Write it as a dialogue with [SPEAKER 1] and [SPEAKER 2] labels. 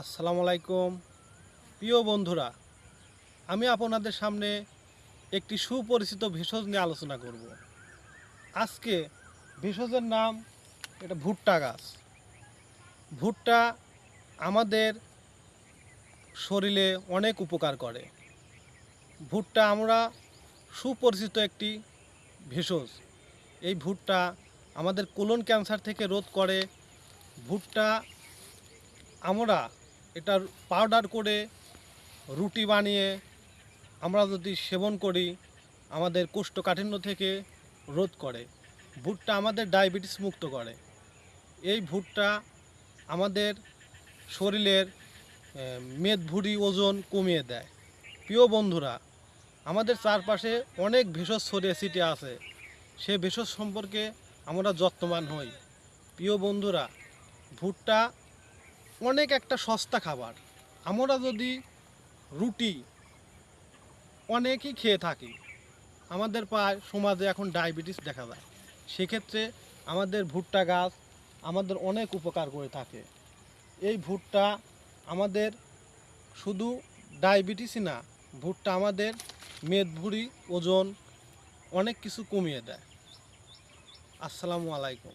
[SPEAKER 1] আসসালামু আলাইকুম প্রিয় বন্ধুরা, আমি আপনাদের সামনে একটি সুপরিচিত ভেষজ নিয়ে আলোচনা করব। আজকে ভেষজের নাম ভুট্টা গাছ। ভুট্টা আমাদের শরীরে অনেক উপকার করে। ভুট্টা আমরা সুপরিচিত একটি ভেষজ। এই ভুট্টা আমাদের কোলন ক্যান্সার থেকে রোধ করে। ভুট্টা আমরা এটার পাউডার করে রুটি বানিয়ে আমরা যদি সেবন করি, আমাদের কোষ্ঠকাঠিন্য থেকে রোধ করে। ভুট্টা আমাদের ডায়াবেটিস মুক্ত করে। এই ভুট্টা আমাদের শরীরের মেদভুঁড়ি ওজন কমিয়ে দেয়। প্রিয় বন্ধুরা, আমাদের চারপাশে অনেক ভেষজ ছড়িয়ে ছিটিয়ে আছে। সে ভেষজ সম্পর্কে আমরা যত্নবান হই। প্রিয় বন্ধুরা, ভুট্টা অনেক একটা সস্তা খাবার। আমরা যদি রুটি অনেকই খেয়ে থাকি, আমাদের প্রায় সমাজে এখন ডায়াবেটিস দেখা যায়। সেক্ষেত্রে আমাদের ভুট্টা গাছ আমাদের অনেক উপকার করে থাকে। এই ভুট্টা আমাদের শুধু ডায়াবেটিসই না, ভুট্টা আমাদের মেদভুঁড়ি ওজন অনেক কিছু কমিয়ে দেয়। আসসালামু আলাইকুম।